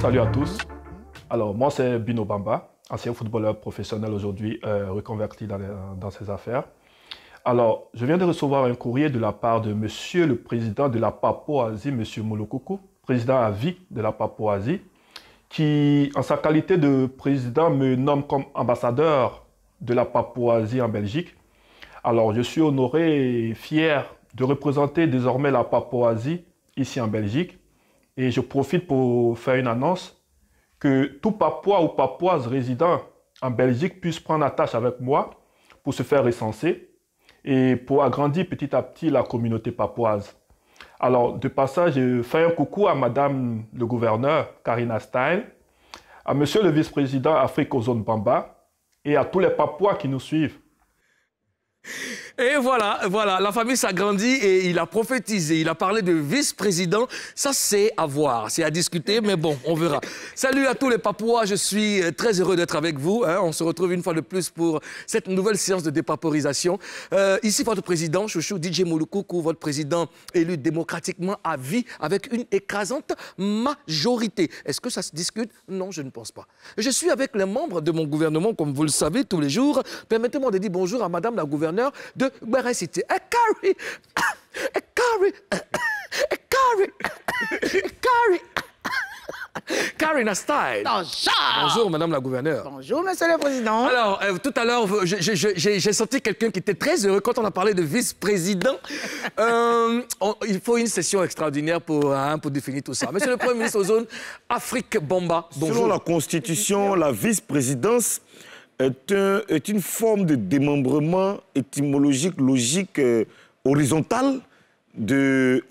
Salut à tous. Alors, moi, c'est Bino Bamba, ancien footballeur professionnel aujourd'hui, reconverti dans ses affaires. Alors, je viens de recevoir un courrier de la part de Monsieur le Président de la Papouasie, Monsieur Molokoku, président à vie de la Papouasie, qui, en sa qualité de président, me nomme comme ambassadeur de la Papouasie en Belgique. Alors, je suis honoré et fier de représenter désormais la Papouasie ici en Belgique. Et je profite pour faire une annonce que tout Papouas ou Papouase résident en Belgique puisse prendre attache avec moi pour se faire recenser et pour agrandir petit à petit la communauté papouase. Alors, de passage, je fais un coucou à Madame le gouverneur, Karina Style, à Monsieur le vice-président Afrique Ozone Bamba et à tous les Papouas qui nous suivent. Et voilà, la famille s'agrandit et il a prophétisé, il a parlé de vice-président. Ça, c'est à voir, c'est à discuter, mais bon, on verra. Salut à tous les Papouas, je suis très heureux d'être avec vous. On se retrouve une fois de plus pour cette nouvelle séance de dépaporisation. Ici, votre président, Chouchou DJ Molokoku, votre président élu démocratiquement à vie avec une écrasante majorité. Est-ce que ça se discute? Non, je ne pense pas. Je suis avec les membres de mon gouvernement, comme vous le savez, tous les jours. Permettez-moi de dire bonjour à Madame la gouverneure de Berry-City. Karina Style. Bonjour, Madame la gouverneure. Bonjour, Monsieur le Président. Alors, tout à l'heure, j'ai senti quelqu'un qui était très heureux quand on a parlé de vice-président. Il faut une session extraordinaire pour définir tout ça. Monsieur le Premier ministre Ozone, Afrique Bamba, bonjour. Selon la Constitution, la vice-présidence est une forme de démembrement étymologique, logique, horizontal de...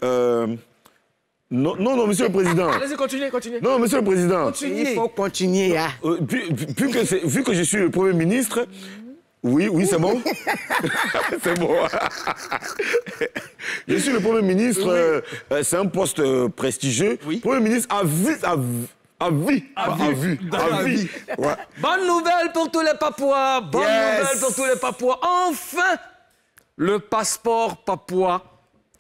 Non, Monsieur le Président. Allez-y, continuez. Non, Monsieur le Président. Il faut continuer. Hein. Vu que je suis le Premier ministre... Oui, c'est bon. C'est bon. Je suis le Premier ministre, c'est un poste prestigieux. Oui. Premier ministre à vie. Ouais. Bonne nouvelle pour tous les Papouas. Bonne nouvelle pour tous les Papouas. Enfin, le passeport papouas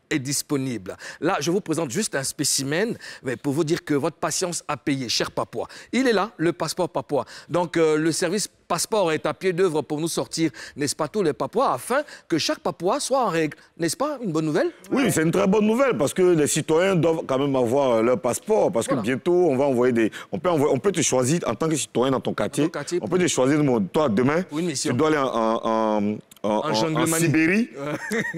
est disponible. Là, je vous présente juste un spécimen pour vous dire que votre patience a payé, cher Papouas. Il est là, le passeport papouas. Donc, le service passeport est à pied d'œuvre pour nous sortir, n'est-ce pas, tous les Papouas, afin que chaque Papouas soit en règle. N'est-ce pas une bonne nouvelle? Oui, c'est une très bonne nouvelle parce que les citoyens doivent quand même avoir leur passeport parce que bientôt, on va envoyer des... On peut te choisir en tant que citoyen dans ton quartier. On peut te choisir, toi, demain, tu dois aller en Sibérie,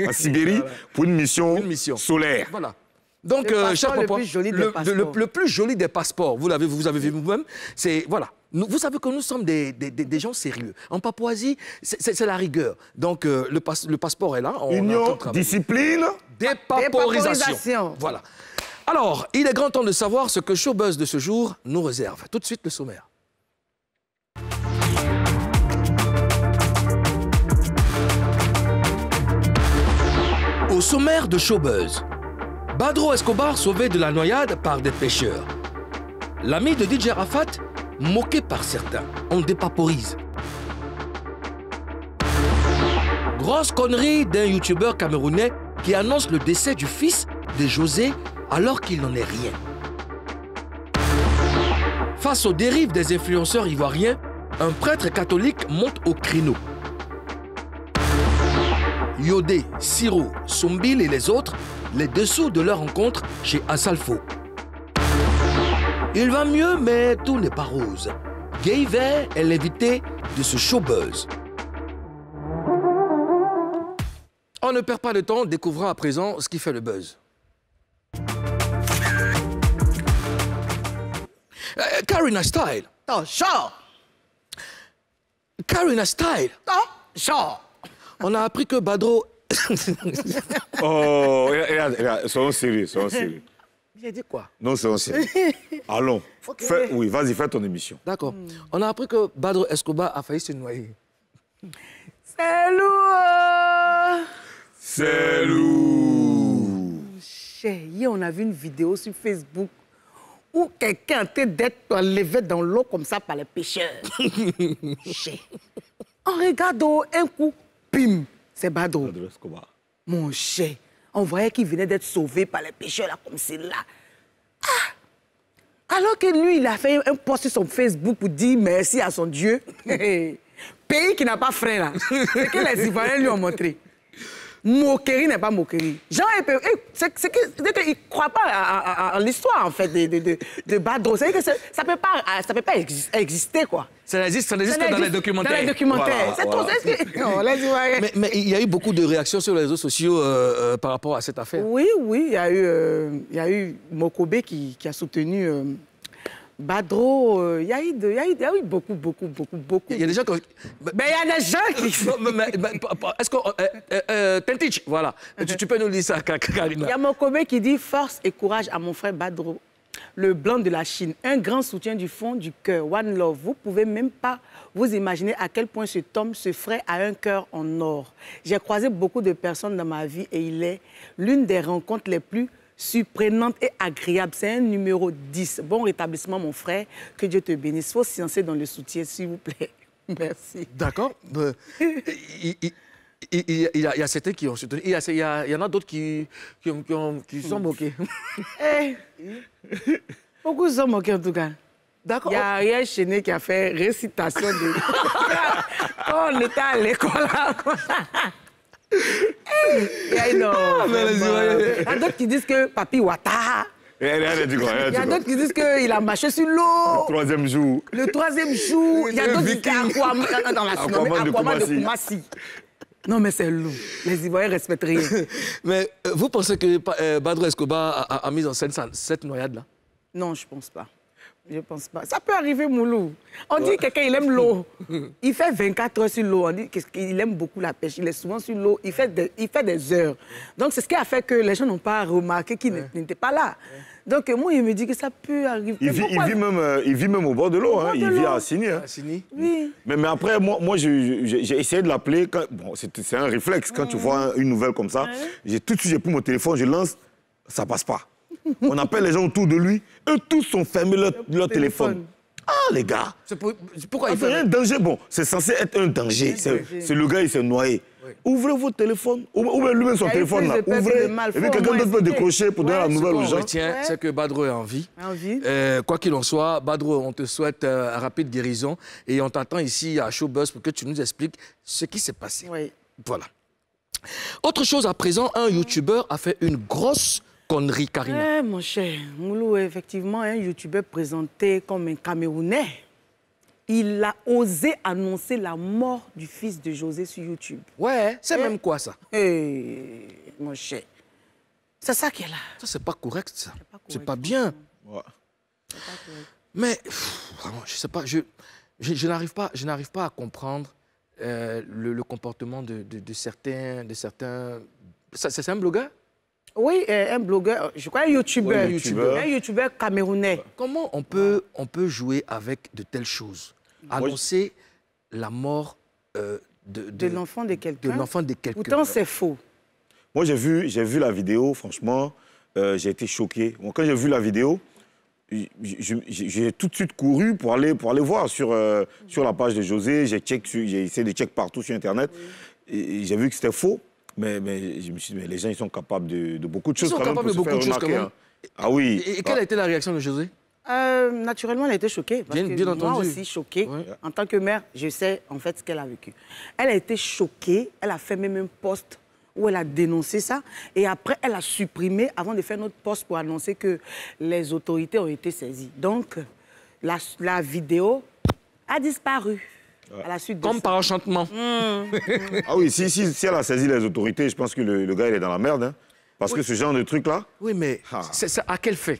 en Sibérie pour une mission solaire. Voilà. Donc, cher Papouas, le plus joli des passeports, vous avez vu vous-même, c'est, voilà, vous savez que nous sommes des gens sérieux. En Papouasie, c'est la rigueur. Donc, le passeport est là. Union, discipline, dépaporisation. Voilà. Alors, il est grand temps de savoir ce que Showbuzz de ce jour nous réserve. Tout de suite, le sommaire. Au sommaire de Showbuzz, Badro Escobar sauvé de la noyade par des pêcheurs. L'ami de DJ Arafat, moqué par certains. On dépaporise. Grosse connerie d'un youtubeur camerounais qui annonce le décès du fils de José alors qu'il n'en est rien. Face aux dérives des influenceurs ivoiriens, un prêtre catholique monte au créneau. Yodé, Siro, Sombil et les autres, les dessous de leur rencontre chez Asalfo. Il va mieux, mais tout n'est pas rose. Gay Vert est l'invité de ce Showbuzz. On ne perd pas de temps, découvrons à présent ce qui fait le buzz. Karina Style. Karina Style. On a appris que Badro... Oh, regarde, soyons sérieux. J'ai dit quoi? Non, soyons sérieux. Allons. Okay. Oui, vas-y, fais ton émission. D'accord. On a appris que Badro Escobar a failli se noyer. C'est lourd. C'est lourd. Hier, on a vu une vidéo sur Facebook où quelqu'un a été d'être enlevé dans l'eau comme ça par les pêcheurs. On regarde un coup, pim, c'est Badro. Mon cher, on voyait qu'il venait d'être sauvé par les pêcheurs là, comme c'est là. Alors que lui, il a fait un post sur son Facebook pour dire merci à son Dieu. Pays qui n'a pas frère, là. C'est que les Ivoiriens lui ont montré. Moquerie n'est pas moquerie. Genre, c'est qu'ils ne croient pas à l'histoire, en fait, de Badro. C'est que ça ne peut pas exister, quoi. Ça existe que dans les documentaires. Dans les documentaires. C'est tout. Non, mais il y a eu beaucoup de réactions sur les réseaux sociaux par rapport à cette affaire. Oui, il y a eu Mokobe qui a soutenu Badro. Il y a eu beaucoup. Il y a des gens qui... Mais il y a des gens qui... Est-ce que... Tentich, voilà. Tu peux nous dire ça, Karina. Il y a Mokobe qui dit « Force et courage à mon frère Badro, le blanc de la Chine. Un grand soutien du fond du cœur. One love. Vous pouvez même pas vous imaginer à quel point cet homme, ce frère, a un cœur en or. J'ai croisé beaucoup de personnes dans ma vie et il est l'une des rencontres les plus surprenantes et agréables. C'est un numéro 10. Bon rétablissement, mon frère. Que Dieu te bénisse. Faut se lancer dans le soutien, s'il vous plaît. Merci. D'accord. Il y a certains qui ont soutenu. Il y en a d'autres qui sont moqués. Beaucoup se sont moqués, en tout cas. D'accord. Il y a Ariel Chenet qui a fait récitation de... Quand on était à l'école, il y a d'autres qui disent que Papi Ouattara... Il y a d'autres qui disent qu'il a marché sur l'eau. Le troisième jour. Le troisième jour. Il y a d'autres qui disent Aquaman de Koumassi. Non, mais c'est lourd. Les Ivoiriens ne respectent rien. Mais vous pensez que Badro Escobar a mis en scène cette noyade-là? Non, je ne pense pas. Je ne pense pas. Ça peut arriver, Moulou. On dit que quelqu'un, il aime l'eau. Il fait 24 heures sur l'eau. On dit qu'il aime beaucoup la pêche. Il est souvent sur l'eau. Il fait des heures. Donc, c'est ce qui a fait que les gens n'ont pas remarqué qu'il n'était pas là. Donc, moi, il me dit que ça peut arriver. Il vit même au bord de l'eau. Il vit à Assini. Oui. Mais après, moi j'ai essayé de l'appeler. Bon, c'est un réflexe. Quand tu vois une nouvelle comme ça, tout de suite, j'ai pris mon téléphone, je lance, ça passe pas. On appelle les gens autour de lui, eux tous sont fermés leur téléphone. Ah, les gars. Pourquoi il fait un danger? Bon, c'est censé être un danger. C'est le gars, il s'est noyé. Oui. Ouvrez votre téléphone. Ouvrez lui-même son téléphone, là. Ouvrez. Et puis quelqu'un d'autre peut décrocher pour donner la nouvelle aux gens. Ce qu'on retient, c'est que Badro est en vie. Quoi qu'il en soit, Badro, on te souhaite rapide guérison. Et on t'attend ici à Showbuzz pour que tu nous expliques ce qui s'est passé. Oui. Voilà. Autre chose à présent, un YouTuber a fait une grosse connerie, Karina. Mon cher Moulou, effectivement, un YouTuber présenté comme un Camerounais, il a osé annoncer la mort du fils de José sur YouTube. Ouais, c'est même quoi, ça? Mon cher, c'est ça qui est là. Ça, c'est pas correct, ça. C'est pas bien. Ouais. C'est pas correct. Mais, vraiment, je sais pas, je n'arrive pas à comprendre le comportement de certains... C'est un blogueur? Oui, un blogueur, je crois un YouTuber. Un YouTuber camerounais. Comment on peut jouer avec de telles choses? Annoncer la mort de l'enfant de quelqu'un. Pourtant, c'est faux. Moi, j'ai vu la vidéo, franchement, j'ai été choqué. Bon, quand j'ai vu la vidéo, j'ai tout de suite couru pour aller voir sur la page de José. J'ai essayé de checker partout sur Internet. Et j'ai vu que c'était faux. Mais je me suis dit, mais les gens, ils sont capables de beaucoup de choses. Ils sont capables de beaucoup de choses, quand même. Ah oui. Et quelle a été la réaction de José? Naturellement, elle a été choquée. Parce que bien moi aussi, choquée. Ouais. En tant que mère, je sais en fait ce qu'elle a vécu. Elle a été choquée. Elle a fait même un post où elle a dénoncé ça. Et après, elle a supprimé, avant de faire notre post pour annoncer que les autorités ont été saisies. Donc, la vidéo a disparu. À la suite de comme par enchantement. Ah oui, si elle a saisi les autorités, je pense que le gars, il est dans la merde. Hein, parce que ce genre de truc-là... Oui, mais c'est à quel fait?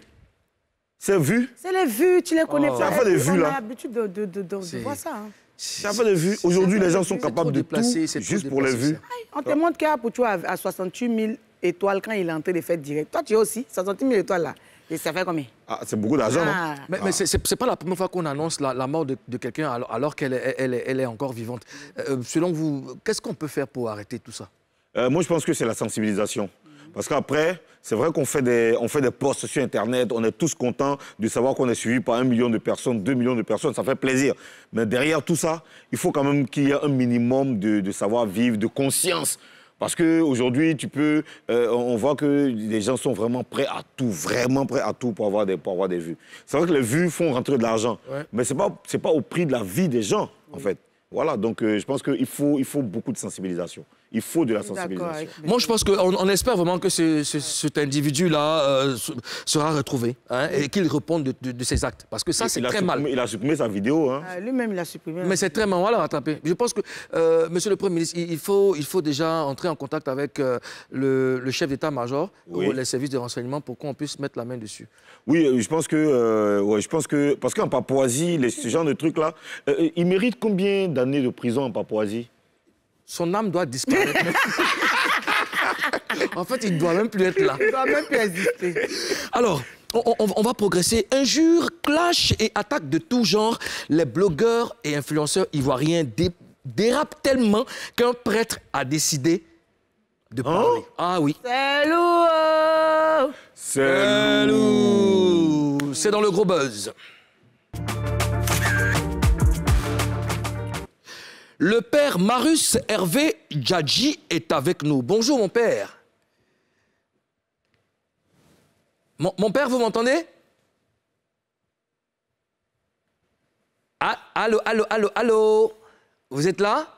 C'est vu. C'est les vues, tu les connais pas. C'est à fait des vues, là. On a l'habitude de voir ça. Hein. C'est à fait des vues. Aujourd'hui, les gens sont capables de tout, juste pour les vues. On te montre qu'Apucho a 68 000 étoiles quand il est en train de faire direct. Toi, tu as aussi 68 000 étoiles, là. Et ça fait combien? C'est beaucoup d'argent, Mais c'est pas la première fois qu'on annonce la mort de quelqu'un alors qu'elle est encore vivante. Selon vous, qu'est-ce qu'on peut faire pour arrêter tout ça? Moi, je pense que c'est la sensibilisation. Parce qu'après, c'est vrai qu'on fait des posts sur Internet, on est tous contents de savoir qu'on est suivi par 1 million de personnes, 2 millions de personnes, ça fait plaisir. Mais derrière tout ça, il faut quand même qu'il y ait un minimum de savoir-vivre, de conscience. Parce qu'aujourd'hui, on voit que les gens sont vraiment prêts à tout pour avoir des vues. C'est vrai que les vues font rentrer de l'argent, mais ce n'est pas au prix de la vie des gens, en fait. Voilà, donc je pense qu'il faut beaucoup de sensibilisation. Il faut de la sensibilisation. Moi, je pense qu'on espère vraiment que cet individu-là sera retrouvé et qu'il réponde de ses actes. Parce que ça, c'est très mal. Il a supprimé sa vidéo. Hein. Lui-même, il a supprimé. Mais c'est très mal, on va le rattraper. Je pense que, Monsieur le Premier ministre, il faut déjà entrer en contact avec le chef d'état-major ou les services de renseignement pour qu'on puisse mettre la main dessus. Oui, je pense que parce qu'en Papouasie, ce genre de trucs-là, il mérite combien d'années de prison en Papouasie? Son âme doit disparaître. En fait, il ne doit même plus être là. Il ne doit même plus exister. Alors, on va progresser. Injures, clash et attaques de tout genre. Les blogueurs et influenceurs ivoiriens dérapent tellement qu'un prêtre a décidé de parler. Ah oui. C'est lourd. C'est lourd. C'est dans le gros buzz. Le père Marus Hervé Djadji est avec nous. Bonjour, mon père. Mon père, vous m'entendez? Ah, allô, allô, allô, allô? Vous êtes là?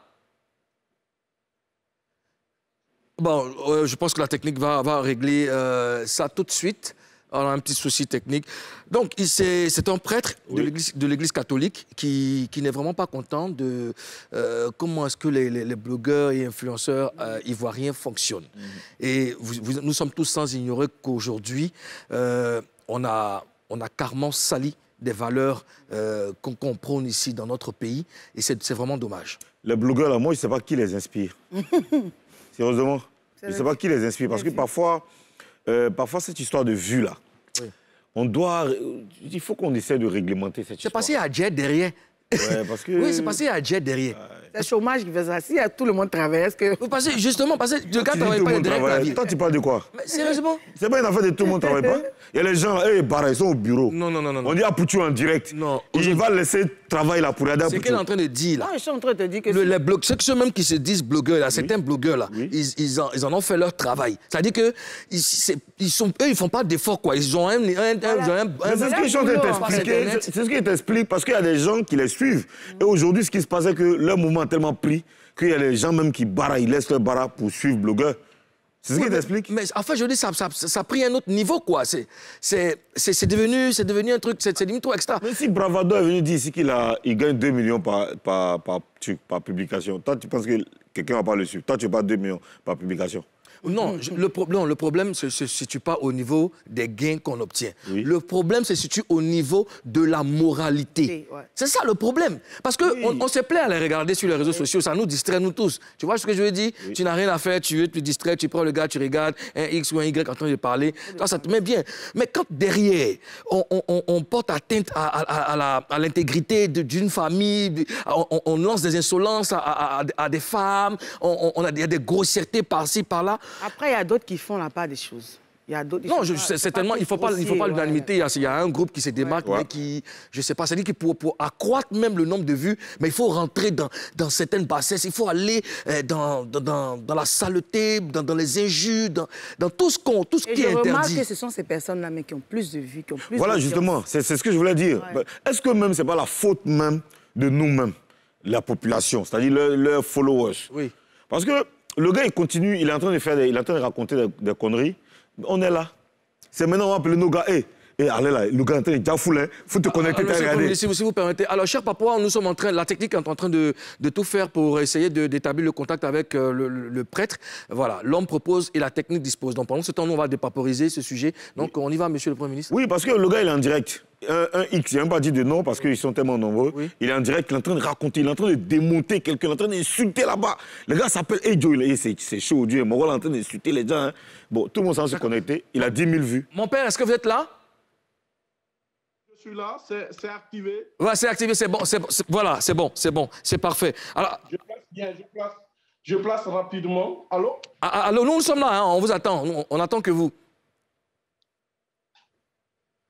Bon, je pense que la technique va régler ça tout de suite. On a un petit souci technique. Donc, c'est un prêtre de l'Église catholique qui n'est vraiment pas content de comment est-ce que les blogueurs et influenceurs ivoiriens fonctionnent. Et nous sommes tous sans ignorer qu'aujourd'hui, on a carrément sali des valeurs qu'on prône ici dans notre pays. Et c'est vraiment dommage. Les blogueurs, là, moi, je ne sais pas qui les inspire. Sérieusement, je ne sais pas qui les inspire. Parce que parfois, cette histoire de vue, là, il faut qu'on essaie de réglementer cette histoire. C'est passé à Jet derrière. Ouais, parce que... Oui, c'est passé à Jet derrière. C'est le chômage qui fait ça. Si tout le monde travaille, est-ce que... Justement, parce que le gars ne travaille pas direct la vie. Toi, tu parles de quoi? Mais sérieusement? C'est pas une affaire de tout le monde ne travaille pas. Il y a les gens, ils sont au bureau. Non. On dit à Poutou en direct. Non. Il va laisser travailler là pour aider à Poutou. C'est qu'elle est en train de dire là. Non, je suis en train de te dire que... Ceux même qui se disent blogueurs là, certains blogueurs là, ils en ont fait leur travail. C'est-à-dire que eux, ils font pas d'efforts quoi. Ils ont un c'est ce que je suis en train de t'expliquer. C'est ce que je t'explique parce qu'il y a des gens qui les suivent. Et aujourd'hui, ce qui se passe, c'est que leur mouvement a tellement pris qu'il y a des gens même qui barrent, ils laissent leur barra pour suivre blogueur. C'est ce qui t'explique. Mais en fait, je dis, ça a pris un autre niveau, quoi. C'est devenu un truc, c'est limite trop extra. Mais si Bravado est venu dire ici qu'il gagne 2 millions par publication, toi, tu penses que quelqu'un va pas le suivre? Toi, tu veux pas 2 millions par publication? Non, le problème se situe pas au niveau des gains qu'on obtient. Oui. Le problème se situe au niveau de la moralité. Oui, ouais. C'est ça le problème. Parce qu'on on se plaît à les regarder sur les réseaux sociaux, ça nous distrait, nous tous. Tu vois ce que je veux dire? Oui. Tu n'as rien à faire, tu veux te distraire, tu prends le gars, tu regardes un X ou un Y en train de parler. Toi, ça te met bien. Mais quand derrière, on porte atteinte à l'intégrité d'une famille, on lance des insolences à des femmes, il y a des grossièretés par-ci, par-là. Après, il y a d'autres qui font la part des choses. Il y a d'autres... Non, certainement, il ne faut pas l'unanimité. Il y a un groupe qui se démarque, mais qui, je ne sais pas, c'est-à-dire que pour accroître même le nombre de vues, mais il faut rentrer dans certaines bassesses, il faut aller dans la saleté, dans les injures, dans tout ce qui est interdit. Je remarque que ce sont ces personnes-là, mais qui ont plus de vues, qui ont plus Voilà, justement, c'est ce que je voulais dire. Ouais. Est-ce que même, ce n'est pas la faute même de nous-mêmes, la population, c'est-à-dire leurs followers? Oui. Parce que le gars, il continue, il est en train de raconter des conneries. On est là. C'est maintenant, on va appeler nos gars. Allez là, le gars est en train de déjà fouler. Il faut te connecter, regarder. Si vous permettez. Alors, cher Papouas, nous sommes la technique est en train de tout faire pour essayer d'établir le contact avec le prêtre. Voilà, l'homme propose et la technique dispose. Donc, pendant ce temps, nous, on va dépaporiser ce sujet. Donc, on y va, monsieur le Premier ministre. Oui, parce que le gars, il est en direct. Un X, il n'a même pas dit de nom parce qu'ils sont tellement nombreux. Oui. Il est en direct, il est en train de raconter, il est en train de démonter quelqu'un, il est en train d'insulter là-bas. Le gars s'appelle Ejo, c'est chaud, Dieu. Mon rôle est en train d'insulter les gens. Hein. Bon, tout le monde s'en se connecter. Il a 10 000 vues. Mon père, est-ce que vous êtes là? Je suis là, c'est activé. Ouais, c'est activé, c'est bon, voilà, c'est bon, c'est parfait. Alors, je place rapidement. Allô? Allô, nous sommes là, hein, on vous attend, on attend que vous.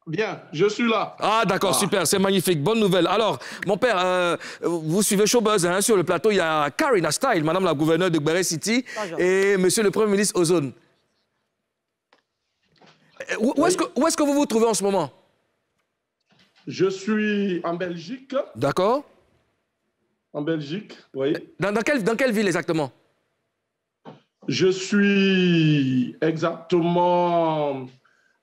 Bien, je suis là. Ah, d'accord, super, c'est magnifique. Bonne nouvelle. Alors, mon père, vous suivez Showbuzz, hein, sur le plateau, il y a Karina Style, madame la gouverneure de Gbere City, et monsieur le Premier ministre Ozone. Où est-ce que vous vous trouvez en ce moment? Je suis en Belgique. D'accord. En Belgique, oui. Dans quelle ville exactement? Je suis exactement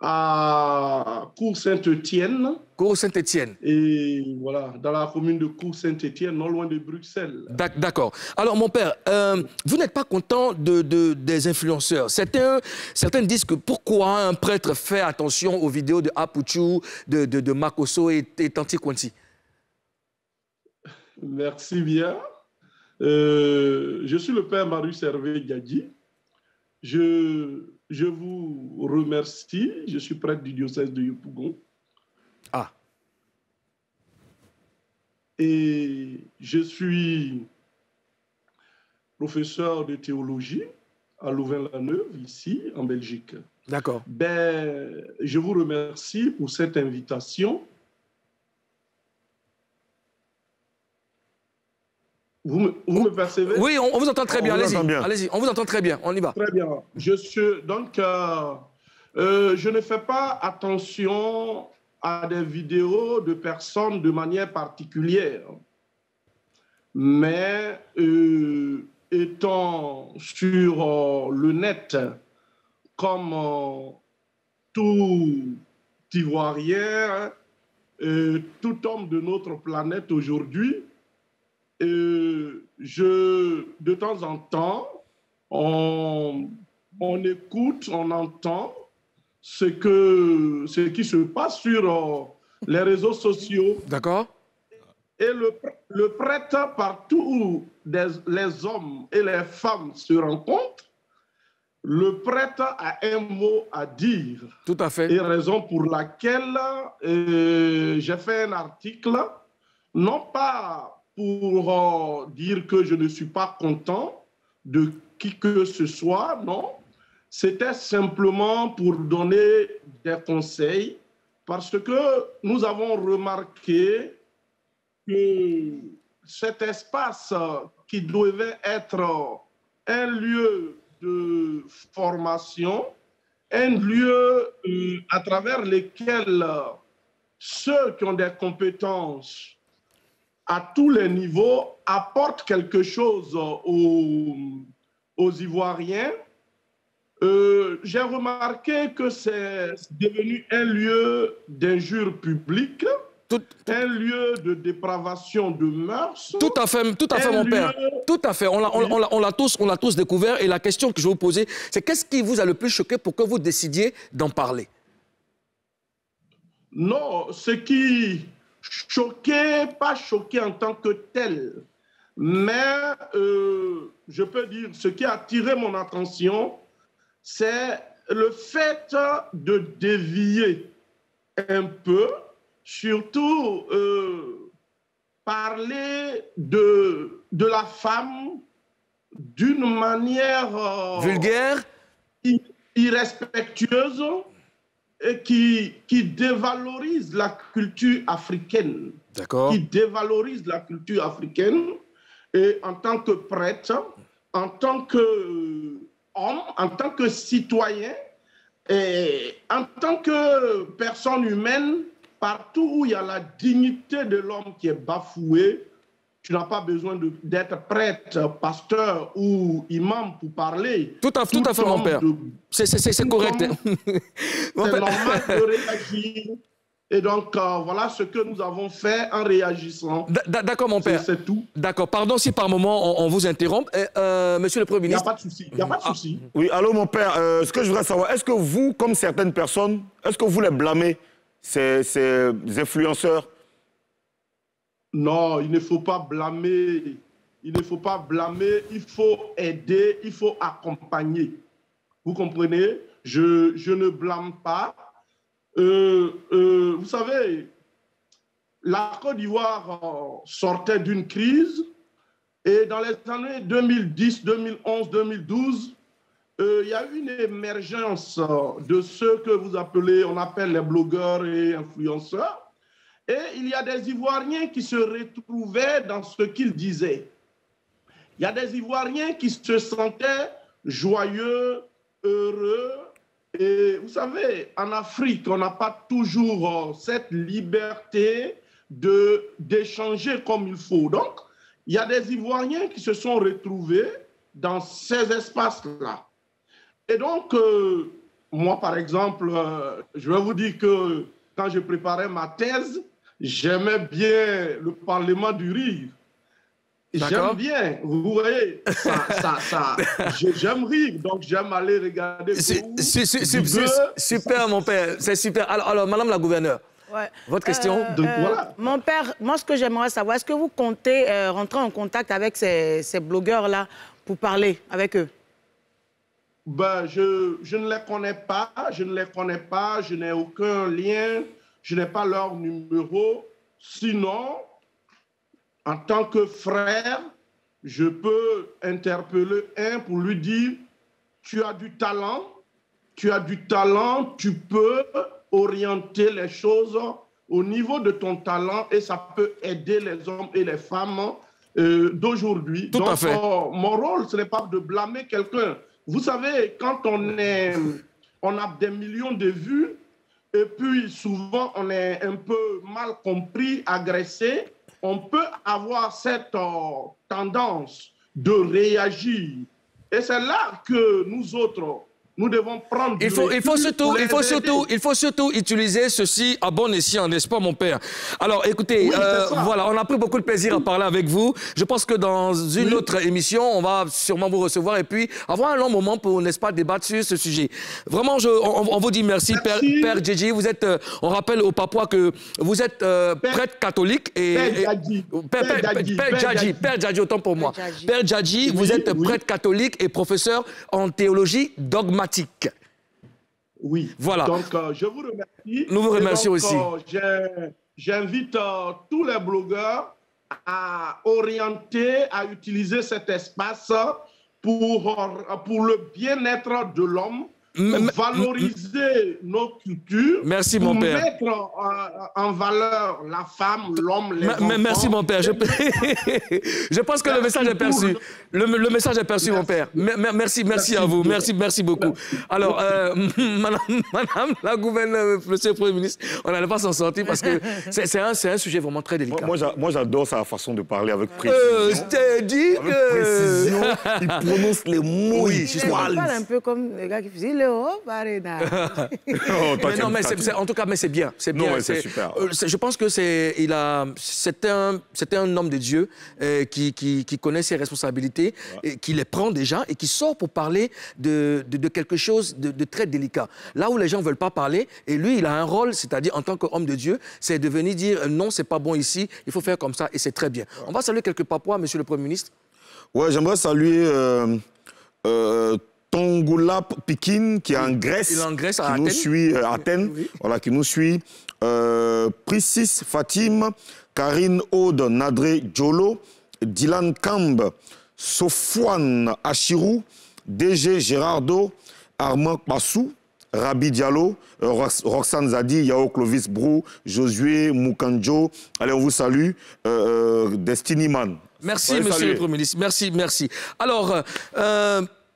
à Cour-Saint-Étienne. Cour-Saint-Étienne. Et voilà, dans la commune de Cour-Saint-Étienne, non loin de Bruxelles. D'accord. Alors, mon père, vous n'êtes pas content des influenceurs. Certains disent que pourquoi un prêtre fait attention aux vidéos de Apuchu, de Makosso et Tanti Kwanti? Merci bien. Je suis le père Marius Hervé Gadji. Je vous remercie. Je suis prêtre du diocèse de Yopougon. Ah. Et je suis professeur de théologie à Louvain-la-Neuve, ici, en Belgique. D'accord. Ben, je vous remercie pour cette invitation. Vous me percevez? Oui, on vous entend très bien. Allez-y. Allez-y, on vous entend très bien. On y va. Très bien. Je ne fais pas attention à des vidéos de personnes de manière particulière. Mais étant sur le net, comme tout Ivoirien, tout homme de notre planète aujourd'hui, de temps en temps, on écoute, on entend ce qui se passe sur les réseaux sociaux. D'accord. Et le prêtre, partout où les hommes et les femmes se rencontrent, le prêtre a un mot à dire. Tout à fait. Et raison pour laquelle j'ai fait un article, non pas pour dire que je ne suis pas content de qui que ce soit, non. C'était simplement pour donner des conseils, parce que nous avons remarqué que cet espace qui devait être un lieu de formation, un lieu à travers lequel ceux qui ont des compétences à tous les niveaux apportent quelque chose aux Ivoiriens. J'ai remarqué que c'est devenu un lieu d'injure publique, un lieu de dépravation de mœurs. Tout à fait, mon père. Tout à fait. On l'a tous découvert. Et la question que je vais vous poser, c'est qu'est-ce qui vous a le plus choqué pour que vous décidiez d'en parler? Non, ce qui choqué, pas choqué en tant que tel, mais je peux dire ce qui a attiré mon attention, c'est le fait de dévier un peu, surtout parler de la femme d'une manière vulgaire, irrespectueuse, et qui dévalorise la culture africaine. D'accord. Qui dévalorise la culture africaine. Et en tant que prêtre, en tant qu'homme, en tant que citoyen, et en tant que personne humaine, partout où il y a la dignité de l'homme qui est bafouée, tu n'as pas besoin d'être prêtre, pasteur ou imam pour parler. Tout à fait, mon père. C'est correct. C'est normal de réagir. Et donc, voilà ce que nous avons fait en réagissant. D'accord, mon père. C'est tout. D'accord. Pardon si par moment on vous interrompt. Monsieur le Premier ministre... Il n'y a pas de souci. Il n'y a pas de souci. Oui, allô, mon père. Ce que je voudrais savoir, est-ce que vous, comme certaines personnes, est-ce que vous les blâmez, ces influenceurs? Non, il ne faut pas blâmer. Il ne faut pas blâmer. Il faut aider. Il faut accompagner. Vous comprenez? Je ne blâme pas. Vous savez, la Côte d'Ivoire sortait d'une crise et dans les années 2010, 2011, 2012, il y a une émergence de ceux que vous appelez, on appelle les blogueurs et influenceurs. Et il y a des Ivoiriens qui se retrouvaient dans ce qu'ils disaient. Il y a des Ivoiriens qui se sentaient joyeux, heureux. Et vous savez, en Afrique, on n'a pas toujours cette liberté d'échanger comme il faut. Donc, il y a des Ivoiriens qui se sont retrouvés dans ces espaces-là. Et donc, moi, par exemple, je vais vous dire que quand je préparais ma thèse, j'aimais bien le Parlement du rire. J'aime bien, vous voyez, j'aime rire, donc j'aime aller regarder. Super, mon père, c'est super. Alors, madame la gouverneure, votre question. Voilà. Mon père, moi, ce que j'aimerais savoir, est-ce que vous comptez rentrer en contact avec ces blogueurs-là pour parler avec eux? Ben, je ne les connais pas, je n'ai aucun lien, je n'ai pas leur numéro. Sinon, en tant que frère, je peux interpeller un pour lui dire « Tu as du talent, tu peux orienter les choses au niveau de ton talent et ça peut aider les hommes et les femmes d'aujourd'hui. » Tout à fait. Mon rôle, ce n'est pas de blâmer quelqu'un. Vous savez, quand on a des millions de vues et puis souvent on est un peu mal compris, agressé, on peut avoir cette tendance de réagir. Et c'est là que nous autres, nous devons prendre il faut surtout utiliser ceci à bon escient, n'est-ce pas, mon père? Alors, écoutez, voilà, on a pris beaucoup de plaisir à parler avec vous. Je pense que dans une autre émission, on va sûrement vous recevoir et puis avoir un long moment pour, n'est-ce pas, débattre sur ce sujet. Vraiment, on vous dit merci. Père Djedji. Vous êtes, on rappelle aux Papouas que vous êtes prêtre catholique et... Père Djedji, autant pour moi. Père Djedji, vous êtes prêtre catholique et professeur en théologie dogmatique. Oui. Voilà. Donc, je vous remercie. Nous vous remercions aussi. J'invite tous les blogueurs à orienter, à utiliser cet espace pour le bien-être de l'homme, pour valoriser nos cultures. Merci, mon père. Pour mettre en valeur la femme, l'homme, les enfants. Merci, mon père. Je pense que le message est perçu. Le message est perçu, mon père. Merci à vous. Merci beaucoup. Alors, madame la gouverneure, monsieur le Premier ministre, on n'allait pas s'en sortir parce que c'est un sujet vraiment très délicat. Moi, j'adore sa façon de parler avec précision. Je t'ai dit que... précision, il prononce les mots. Oui, il parle un peu comme les gars qui faisaient le haut, Barena. Non, mais en tout cas, mais c'est bien. C'est bien. C'est super. Je pense que c'était un homme de Dieu qui connaît ses responsabilités, et qui les prend déjà et qui sort pour parler de quelque chose de très délicat. Là où les gens ne veulent pas parler, et lui, il a un rôle, c'est-à-dire en tant qu'homme de Dieu, c'est de venir dire non, c'est pas bon ici, il faut faire comme ça, et c'est très bien. On va saluer quelques Papouas, monsieur le Premier ministre. Ouais, j'aimerais saluer Tongoulap Pikin, qui est en Grèce. Il est en Grèce, à qui Athènes. Nous suit, Athènes, oui. Voilà, qui nous suit. Priscis Fatim, Karine Aude Nadré Djolo, Dylan Kamb, Sofouane Achirou, DG Gérardo, Armand Passou, Rabi Diallo, Roxane Zadi, Yao Clovis Brou, Josué Moukanjo. Allez, on vous salue. Destiny Man. Merci, monsieur le Premier ministre. Merci. Alors,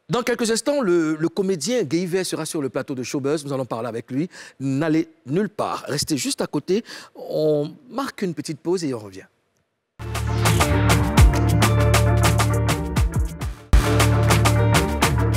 dans quelques instants, le comédien Guy sera sur le plateau de Showbuzz. Nous allons parler avec lui. N'allez nulle part. Restez juste à côté. On marque une petite pause et on revient.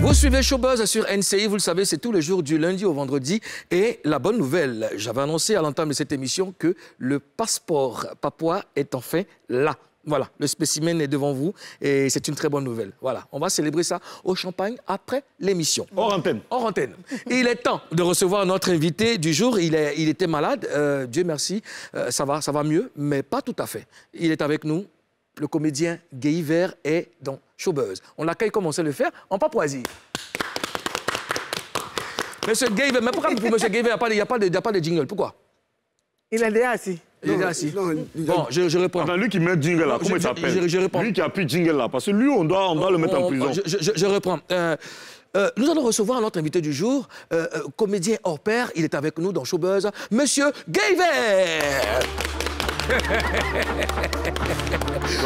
Vous suivez Showbuzz sur NCI, vous le savez, c'est tous les jours du lundi au vendredi. Et la bonne nouvelle, j'avais annoncé à l'entame de cette émission que le passeport papouas est enfin là. Voilà, le spécimen est devant vous et c'est une très bonne nouvelle. Voilà, on va célébrer ça au champagne après l'émission. Hors antenne. Hors antenne. Il est temps de recevoir notre invité du jour. Il était malade, Dieu merci, ça va mieux, mais pas tout à fait. Il est avec nous. Le comédien Guy est dans Showbuzz. On l'accueille comme on sait le faire, en Papouasie. Monsieur Guy, mais pourquoi pour Monsieur Guy, il n'y a pas de jingle? Pourquoi? Il est déjà assis. Il est déjà assis. Bon, je reprends. Attends, lui qui met jingle là, comment il s'appelle? Je reprends. Lui qui appuie jingle là, parce que lui, on doit le mettre en prison. Je reprends. nous allons recevoir notre invité du jour, comédien hors pair. Il est avec nous dans Showbuzz, Monsieur Gayver.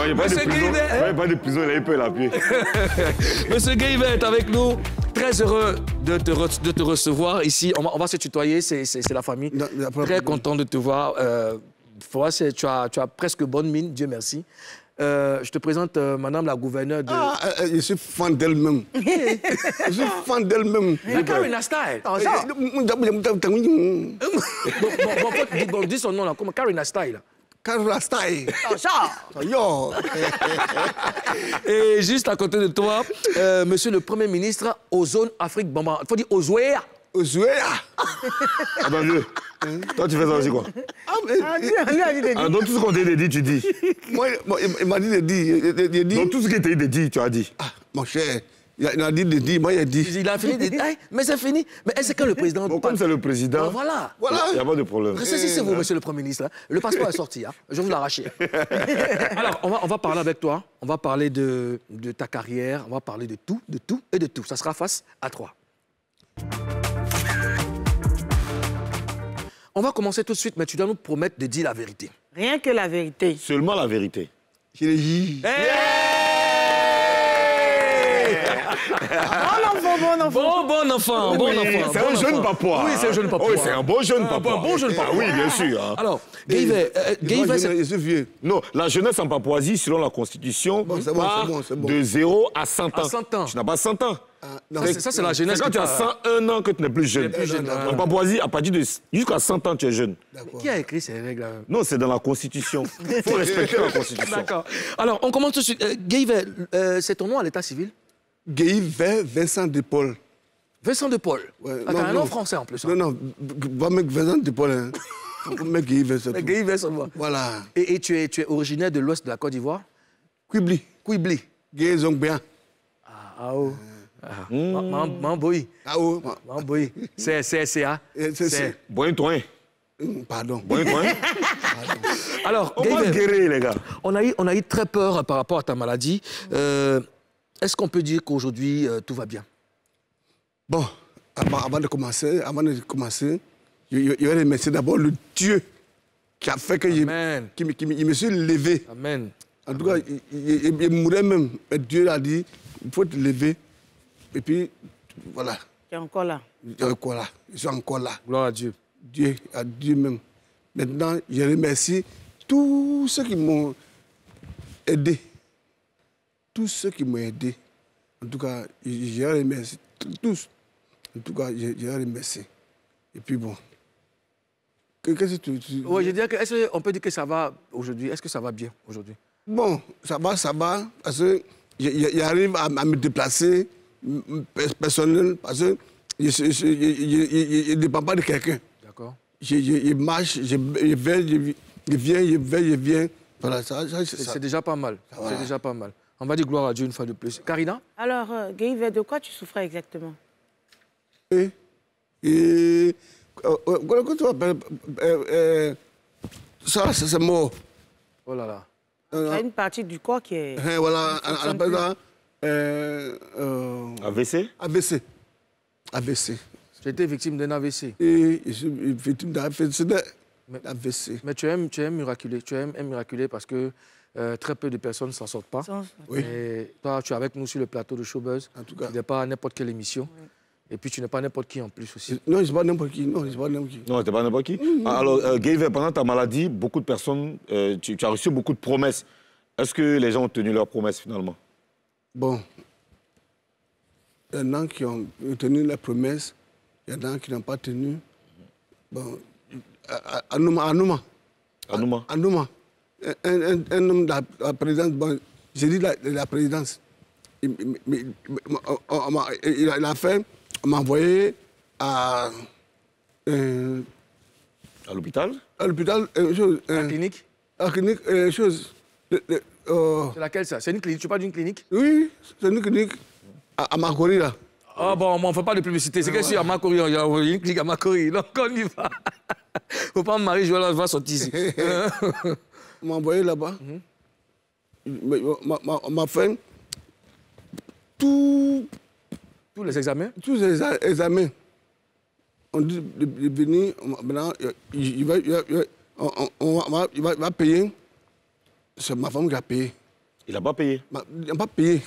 Il n'y a pas de prison, il a peur la pied. Monsieur Gayver est avec nous. Très heureux de te recevoir ici. On va se tutoyer, c'est la famille. Très content de te voir. Tu as presque bonne mine, Dieu merci. Je te présente Madame la gouverneure de... je suis fan d'elle-même. Je suis fan d'elle-même. Karina Style. Bon, dis son nom là, comme Karina Style. Karina Style. Et juste à côté de toi, Monsieur le Premier ministre, Ozone Afrique Bamba. Il faut dire Ozouéa. Ozouéa. Attends, vieux. Toi, tu fais ça aussi, quoi? Donc, tout ce qu'on t'a dit, tu dis. Moi, il m'a dit de dire. Donc, tout ce qui t'a dit, tu as dit. Ah, mon cher, il a dit de dire, moi, il a dit. Il a fini de dire, mais c'est fini. Mais est-ce que le président... Bon, comme c'est le président, voilà. Il n'y a pas de problème. C'est vous, monsieur le Premier ministre. Le passeport est sorti, hein. Je vais vous l'arracher. Alors, on va parler avec toi. On va parler de ta carrière. On va parler de tout et de tout. Ça sera face à 3. On va commencer tout de suite, mais tu dois nous promettre de dire la vérité. Rien que la vérité. Seulement la vérité. Je l'ai dit. Bon enfant. C'est un jeune papa. Oui, c'est un jeune papa. Oui, c'est un bon jeune papa. Un bon jeune papa. Oui, bien sûr. Alors, Gayver, je suis vieux. Non, la jeunesse en Papouasie, selon la Constitution, c'est bon. de 0 à 100 ans. À 100 ans. Tu n'as pas 100 ans. Ça, c'est la jeunesse. C'est quand tu as 101 ans que tu n'es plus jeune. En Papouasie, à partir de jusqu'à 100 ans, tu es jeune. Qui a écrit ces règles-là? Non, c'est dans la Constitution. Il faut respecter la Constitution. D'accord. Alors, on commence tout de suite. Gayver, c'est ton nom à l'état civil? Gayver Vincent de Paul. Vincent de Paul. Ouais, t'as un nom français en plus. Hein. Non, va mettre Vincent de Paul. Hein. Mec Gayver, c'est tout. Gayver seulement. Voilà. Et tu es originaire de l'ouest de la Côte d'Ivoire? Quibli. Gay Zongbien. Mamboy. Mamboy. C'est CSCA. C'est... Boin-toin. Pardon. Boin-toin. Alors, on va guérir, les gars. On a eu très peur par rapport à ta maladie. Est-ce qu'on peut dire qu'aujourd'hui, tout va bien? Bon, avant de commencer, je vais remercier d'abord le Dieu qui a fait que je me suis levé. Amen. En tout cas, il mourait même. Mais Dieu a dit, il faut te lever. Et puis, voilà. Tu es encore là. Je suis encore là. Gloire à Dieu. À Dieu même. Maintenant, je remercie tous ceux qui m'ont aidé. Tous ceux qui m'ont aidé. En tout cas, je remercie tous. En tout cas, je remercie. Et puis bon. Qu'est-ce que tu... Oui, je dirais que, est-ce qu'on peut dire que ça va aujourd'hui? Est-ce que ça va bien aujourd'hui? Bon, ça va, parce que j'arrive à me déplacer personnel, parce que je ne dépends pas de quelqu'un. D'accord. Je marche, je viens. Voilà, c'est déjà pas mal. Voilà. C'est déjà pas mal. On va dire gloire à Dieu une fois de plus. Karina? Alors, Gayver, de quoi tu souffrais exactement? Comment tu appelles ça, c'est mort. Oh là là. Tu as une partie du corps qui est... Voilà, on appelle ça... AVC? AVC. Tu étais victime d'un AVC? Et je suis victime d'un AVC. Mais tu aimes miraculer. Tu aimes miraculer parce que très peu de personnes ne s'en sortent pas. Oui. Et toi, tu es avec nous sur le plateau de Showbuzz. En tout cas. Tu n'es pas à n'importe quelle émission. Oui. Et puis, tu n'es pas n'importe qui en plus aussi. Non, je ne suis pas n'importe qui. Non, tu n'es pas n'importe qui. Alors, Gayver, pendant ta maladie, beaucoup de personnes, tu as reçu beaucoup de promesses. Est-ce que les gens ont tenu leurs promesses finalement? Bon. Il y en a qui ont tenu leurs promesses. Il y en a qui n'ont pas tenu. Bon. Anouma. Un homme de la présidence. Bon, j'ai dit la présidence. Il a fait, on m'a envoyé à l'hôpital. À l'hôpital, à la clinique. À la clinique, c'est laquelle ça? C'est une clinique? Tu parles d'une clinique? Oui, c'est une clinique à Makori là. Ah bon, on ne fait pas de publicité. C'est que si à Makori, il y a une clinique à Makori. Donc on y va. Faut pas me marier, je vais sortir ici. On m'a envoyé là-bas. On m'a fait tout Tous les examens? Tous les examens. On dit de venir, maintenant, il va payer. C'est ma femme qui a payé. Il n'a pas payé? Il n'a pas payé.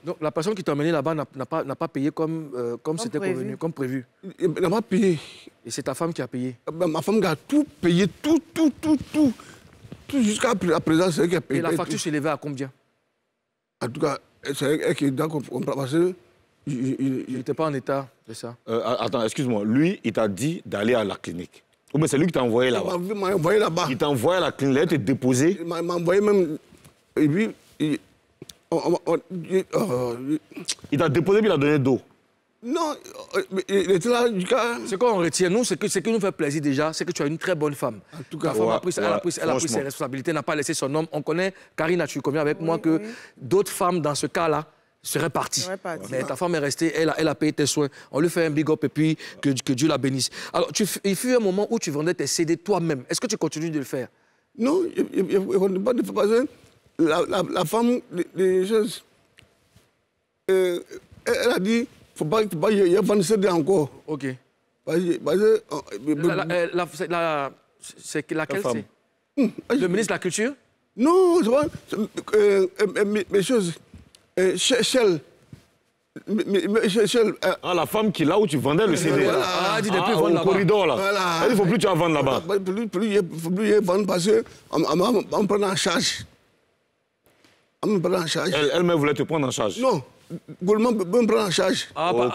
Donc la personne qui t'a emmené là-bas n'a pas payé comme c'était convenu, comme prévu. Il n'a pas payé. Et c'est ta femme qui a payé? Ma femme qui a tout payé, tout jusqu'à présent, c'est elle qui a payé. Et la facture s'élevait à combien? En tout cas, c'est elle qui a compris. Il n'était pas en état, c'est ça? Attends, excuse-moi. Lui, il t'a dit d'aller à la clinique. Ou bien c'est lui qui t'a envoyé là-bas? Il m'a envoyé là-bas. Il t'a envoyé à la clinique, il t'a déposé? Il m'a envoyé même... Et puis, il t'a déposé puis il a donné d'eau? Non, il était là du cas... Ce qu'on retient, nous, ce qui nous fait plaisir déjà, c'est que tu as une très bonne femme. En tout cas, la femme a pris ses responsabilités, n'a pas laissé son homme. On connaît, Karina, tu conviens avec moi que d'autres femmes, dans ce cas-là, seraient parties. Mais ta femme est restée, elle a payé tes soins. On lui fait un big up et puis que Dieu la bénisse. Alors, il fut un moment où tu vendais tes CD toi-même. Est-ce que tu continues de le faire? Non, il ne faut pas le faire parce que la femme, les choses... elle a dit... Il ne faut pas y vendre CD encore. OK. C'est laquelle c'est? Le ministre de la Culture? Non, c'est mes choses. Shell. La femme qui est là où tu vendais le CD. Voilà. Ah, dit depuis vendre là-bas. Au corridor, là. Voilà. Il ne faut plus que tu vas vendre là-bas. Il ne faut plus y vendre parce qu'on prend en charge. On me prend en charge. Elle-même voulait te prendre en charge? Non. Le gouvernement peut me prendre en charge. Donc,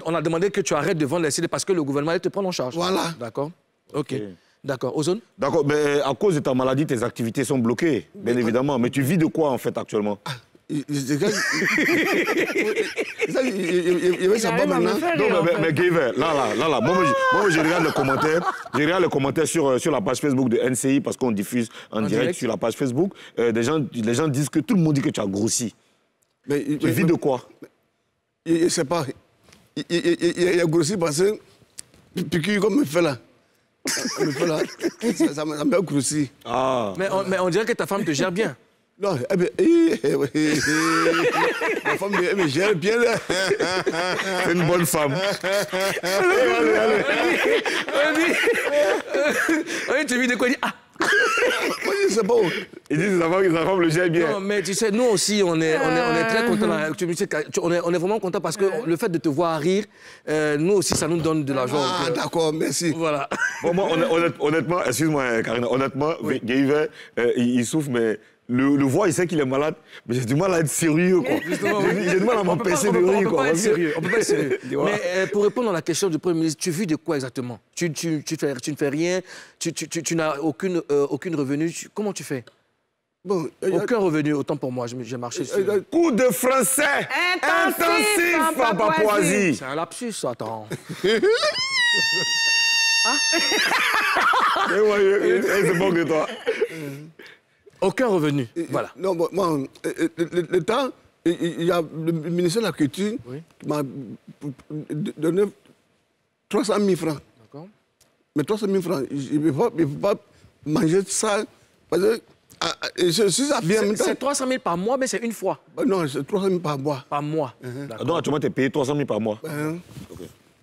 on a demandé que tu arrêtes de vendre les CD parce que le gouvernement allait te prendre en charge. Voilà. D'accord. OK. D'accord. Ozone? D'accord, mais à cause de ta maladie, tes activités sont bloquées, bien évidemment. Mais tu vis de quoi, en fait, actuellement? Il veut savoir maintenant. Non, mais Gaver, là, moi, je regarde les commentaires. Je regarde les commentaires sur la page Facebook de NCI parce qu'on diffuse en direct sur la page Facebook. Les gens disent que tout le monde dit que tu as grossi. Tu vis de quoi? Il ne sait pas. Il a grossi parce que, piqûre comme il me fait là. Ça m'a grossi. Ah. Mais on dirait que ta femme te gère bien. Non, ma femme elle me gère bien. C'est une bonne femme. Tu vis de quoi? Il dit, ah. Moi, je ne sais pas. Il dit que sa femme le gère bien. Non, mais tu sais, nous aussi, on est très contents. On est vraiment contents parce que le fait de te voir rire, nous aussi, ça nous donne de la joie. Ah, d'accord, merci. Voilà. Bon, moi, honnêtement, excuse-moi, Karina, honnêtement, Gaver, il souffre, mais... Le voix, il sait qu'il est malade, mais j'ai du mal à être sérieux, quoi. J'ai du mal à m'empêcher de rire, quoi. On peut pas être sérieux. Mais pour répondre à la question du Premier ministre, tu vis de quoi exactement? Tu ne fais rien, tu n'as aucune revenu. Comment tu fais? Bon, aucun revenu, autant pour moi, j'ai marché sur... Cours de français intensif en Papouasie. C'est un lapsus, attends. C'est bon que toi. Aucun revenu, voilà. Non, moi, l'État, il y a le ministère de la Culture qui m'a donné 300 000 francs. D'accord. Mais 300 000 francs, il ne peut pas manger ça. Parce que si ça vient... C'est 300 000 par mois, mais c'est une fois. Non, c'est 300 000 par mois. Par mois. Donc, actuellement, tu es payé 300 000 par mois.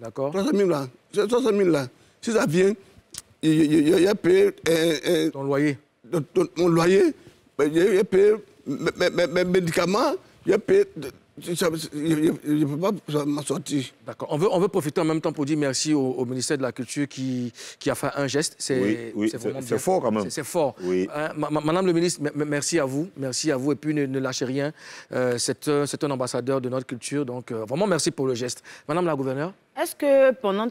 D'accord. 300 000 là. 300 000 là. Si ça vient, il a payé... Ton loyer. Mon loyer, j'ai payé mes médicaments, j'ai payé... Je ne peux pas m'en sortir. D'accord. On veut profiter en même temps pour dire merci au ministère de la Culture qui a fait un geste. C'est fort quand même. C'est fort. Oui. Madame le ministre, merci à vous. Merci à vous. Et puis ne lâchez rien. C'est un ambassadeur de notre culture. Donc vraiment merci pour le geste. Madame la gouverneure? Est-ce que pendant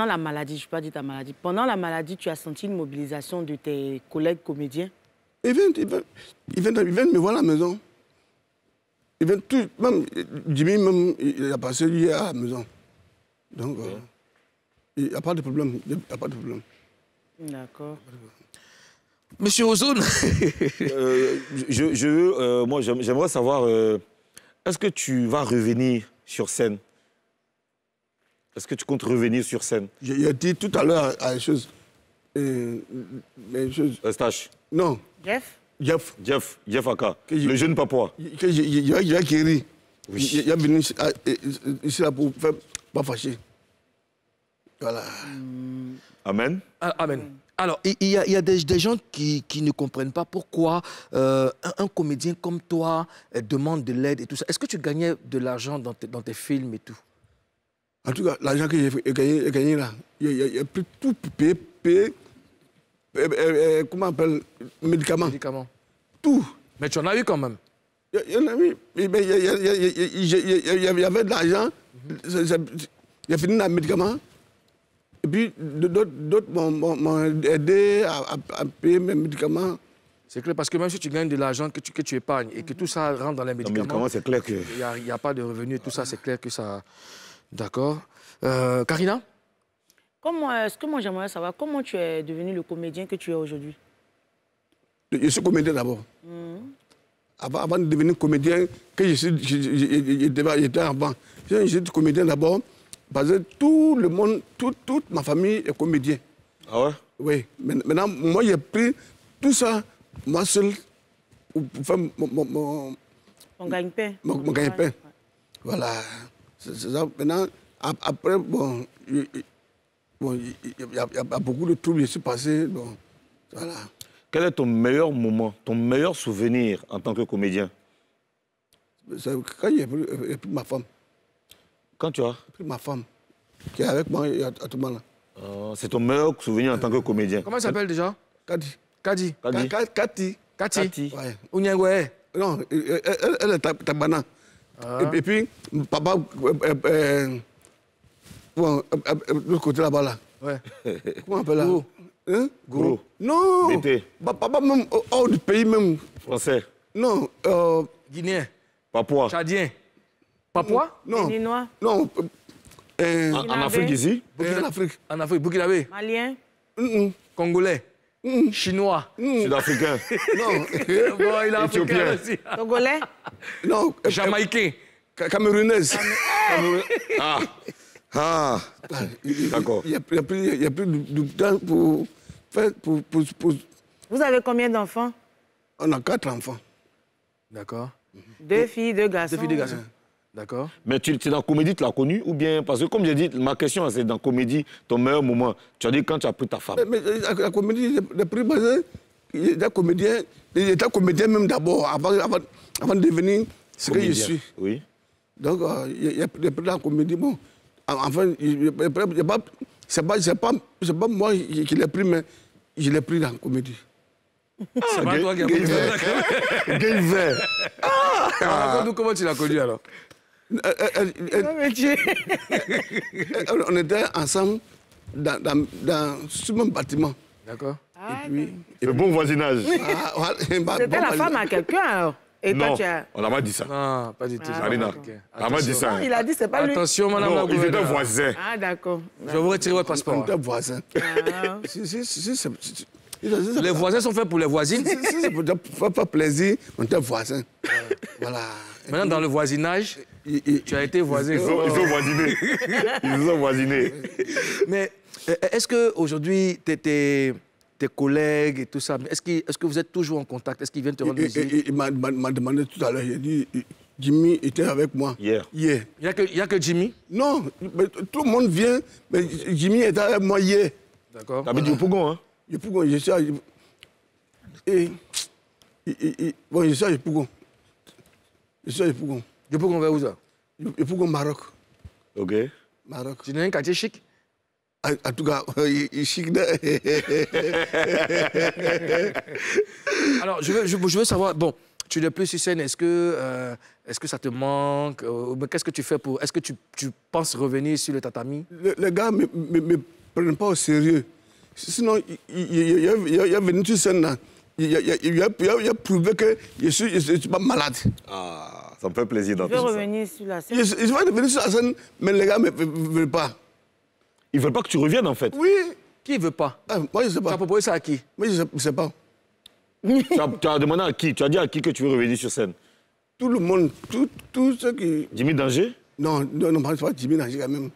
la maladie, je ne vais pas dire ta maladie, pendant la maladie, tu as senti une mobilisation de tes collègues comédiens? Ils viennent me voir à la maison. Ils viennent tous, même Jimmy, même, il a passé hier à la maison. Donc, il n'y a pas de problème. Il n'y a pas de problème. D'accord. Monsieur Ozone. Moi, j'aimerais savoir, est-ce que tu vas revenir sur scène? Est-ce que tu comptes revenir sur scène? J'ai dit tout à l'heure à les choses. Stache? Non. Jeff Aka, le jeune Papouas. Il va guérir. Oui. Il est venu ici là pour faire pas fâcher. Voilà. Amen. Amen. Alors, il y a des gens qui ne comprennent pas pourquoi un comédien comme toi demande de l'aide et tout ça. Est-ce que tu gagnais de l'argent dans tes films et tout? En tout cas, l'argent que j'ai gagné là, il a pris tout payé, comment on appelle, médicaments. Tout. Mais tu en as eu quand même. Il y en a eu, il y avait de l'argent, il a fini dans les médicaments. Et puis, d'autres m'ont aidé à payer mes médicaments. C'est clair, parce que même si tu gagnes de l'argent que tu épargnes et que tout ça rentre dans les médicaments, c'est clair que... il n'y a pas de revenus et tout ça, c'est clair que ça... D'accord. Karina? Est-ce que moi j'aimerais savoir comment tu es devenu le comédien que tu es aujourd'hui? Je suis comédien d'abord. Avant de devenir comédien, que j'étais avant. J'étais comédien d'abord. Parce que tout le monde, toute ma famille est comédien. Ah ouais? Oui. Maintenant, moi, j'ai pris tout ça, moi seul, pour faire mon gagne-pain. Mon gagne-pain. Voilà. C'est ça. Maintenant, après, bon, il y a beaucoup de troubles qui sont passés. Bon, voilà. Quel est ton meilleur moment, ton meilleur souvenir en tant que comédien? C'est quand j'ai pris ma femme. Quand tu as pris ma femme, qui est avec moi à tout moment. C'est ton meilleur souvenir en tant que comédien? Comment elle s'appelle déjà? Kati. Kadi. Kati. Kati. Ouais. Ounyangwe. Non, elle est tabana. Et puis, papa, bon, de l'autre côté là-bas, là. Ouais. Comment on appelle là? Gros. Hein? Gros. Non. Bété. Papa, même hors du pays, même. Français. Non. Guinéen. Papouas. Tchadien. Papouas? Non. Béninois. Non. En Afrique ici? En Afrique. En Afrique, Burkinabé. Malien. Congolais. Chinois. Sud-africain. Non. Bon, il est Éthiopien. africain aussi. Togolais. Non. Jamaïcain. Camerounaise. Ah. D'accord. Il y a plus de temps pour faire. Vous avez combien d'enfants? On a 4 enfants. D'accord. 2 filles, 2 garçons. 2 filles, 2 garçons. D'accord. Mais c'est dans la comédie, tu l'as connu ou bien... Parce que comme j'ai dit, ma question, c'est dans la comédie, ton meilleur moment. Tu as dit quand tu as pris ta femme. Mais la comédie, j'ai pris parce que j'étais comédien même d'abord, avant de devenir ce que je suis. Oui. Donc, il y a pris la comédie. Bon, enfin, c'est pas moi qui l'ai pris, mais je l'ai pris dans la comédie. C'est pas toi qui as pris ça. Gay Raconte-nous comment tu l'as connu alors. On était ensemble sur le même bâtiment. D'accord. Le bon voisinage. C'était la femme à quelqu'un alors. Et non, toi, tu as... on n'a pas dit ça. Non, pas du tout. Marina, on n'a pas dit ça. Non, il a dit c'est pas lui. Attention, madame la Non, ils étaient gouverneure. voisins. Ah, d'accord. Je vais vous retirer votre On passeport. était voisins. Les voisins sont faits pour les voisines. Si c'est pour faire plaisir, on était voisins. Voilà. Maintenant, dans le voisinage, tu as été voisin. Ils ont voisiné. Ils ont voisiné. Mais est-ce qu'aujourd'hui, tes collègues et tout ça, est-ce que vous êtes toujours en contact? Est-ce qu'ils viennent te rendre visite? Il m'a demandé tout à l'heure, il a dit, Jimmy était avec moi. Hier. Il n'y a que Jimmy? Non, mais tout le monde vient, mais Jimmy était avec moi hier. D'accord. T'as mis du Pougon, hein? Je suis à bon, je suis à Yopougon. Je suis à Yopougon. Yopougon vers où ça? Yopougon, Maroc. Ok. Maroc. Tu n'es un quartier chic? En tout cas, il est chic. Alors, je veux savoir, bon, tu n'es plus sur scène, est-ce que ça te manque? Qu'est-ce que tu fais pour... Est-ce que tu penses revenir sur le tatami? Les gars ne me prennent pas au sérieux. Sinon, il est venu sur scène là. Il a prouvé que je ne suis pas malade. Ah, ça me fait plaisir d'entendre ça. Je veux revenir sur la scène. Je vais revenir sur la scène, mais les gars ne veulent pas. Ils veulent pas que tu reviennes, en fait. Oui. Qui veut pas? Moi, je ne sais Tu as pas. proposé ça à qui? Moi, je ne sais pas. Tu as demandé à qui? Tu as dit à qui que tu veux revenir sur scène? Tout le monde, tous ceux qui... Jimmy Danger? Non, pas Jimmy Danger quand même.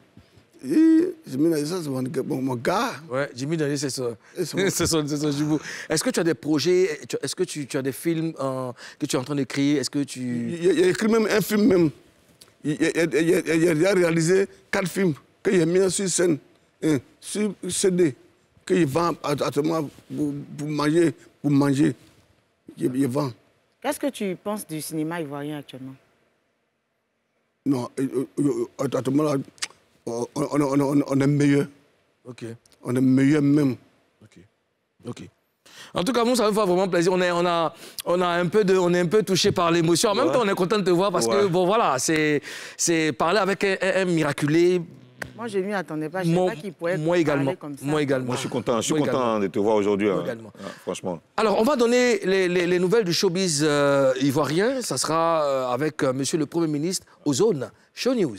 Jimmy Danger, ça, c'est mon gars. Ouais, Jimmy Danger, c'est ça. C'est son jumeau. Est-ce que tu as des projets? Est-ce que tu as des films que tu es en train d'écrire? Est-ce que tu... Il a écrit même un film même. il a réalisé 4 films qu'il a mis sur scène, sur CD, qu'il vend actuellement pour manger. Il vend. Qu'est-ce que tu penses du cinéma ivoirien actuellement? Non, actuellement, là, on est meilleur. Ok. On est meilleur même. Ok. En tout cas, nous, ça me fait vraiment plaisir. On est un peu touché par l'émotion. En même temps, on est content de te voir parce que, bon, voilà, c'est parler avec un miraculé. Moi, je ne m'y attendais pas. Je ne savais pas qu'il pouvait parler comme ça. Moi également. Moi, je suis content de te voir aujourd'hui, franchement. Alors, on va donner les nouvelles du showbiz ivoirien. Ça sera avec monsieur le Premier ministre Ozone. Show News.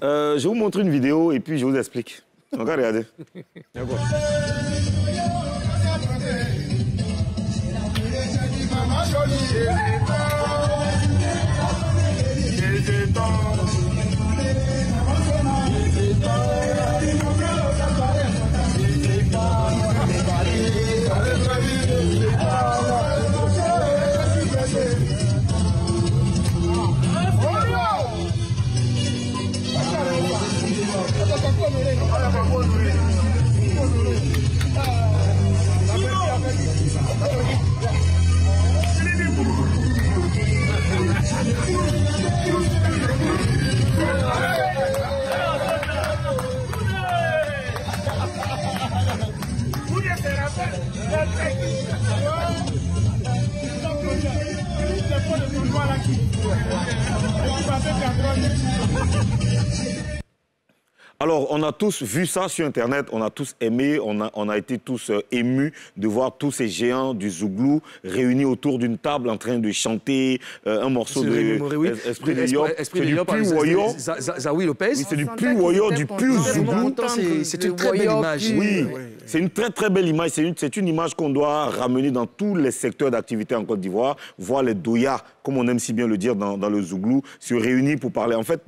Je vais vous montrer une vidéo et puis je vous explique. On va regarder. D'accord. Alors, on a tous vu ça sur Internet, on a tous aimé, on a été tous émus de voir tous ces géants du Zouglou réunis autour d'une table en train de chanter un morceau de Esprit de Diop. C'est du plus Woyo. Zawi Lopez. Oui, c'est du plus Woyo, du plus Zouglou. C'est une très belle image. Oui, c'est une très très belle image. C'est une image qu'on doit ramener dans tous les secteurs d'activité en Côte d'Ivoire, voir les doyas, comme on aime si bien le dire dans le Zouglou, se réunir pour parler. En fait,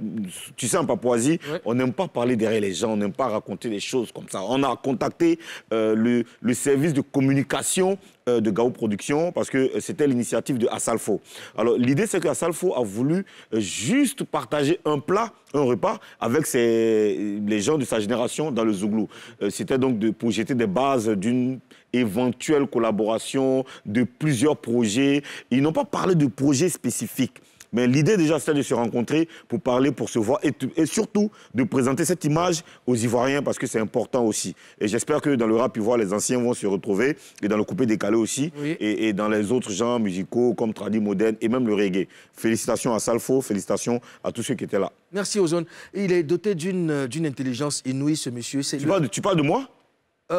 tu sais, en Papouasie, on n'aime pas parler derrière les gens, on n'aime pas raconter des choses comme ça. On a contacté le service de communication de Gao Productions parce que c'était l'initiative de Assalfo. Alors l'idée c'est que Assalfo a voulu juste partager un plat, un repas avec les gens de sa génération dans le Zouglou. C'était donc pour jeter des bases d'une éventuelle collaboration de plusieurs projets. Ils n'ont pas parlé de projets spécifiques. Mais l'idée déjà, c'est de se rencontrer pour parler, pour se voir et surtout de présenter cette image aux Ivoiriens parce que c'est important aussi. Et j'espère que dans le rap ivoire, les anciens vont se retrouver et dans le coupé décalé aussi et dans les autres genres musicaux comme tradi moderne et même le reggae. Félicitations à Salfo, félicitations à tous ceux qui étaient là. Merci Ozone. Il est doté d'une intelligence inouïe, ce monsieur. Tu parles de moi ?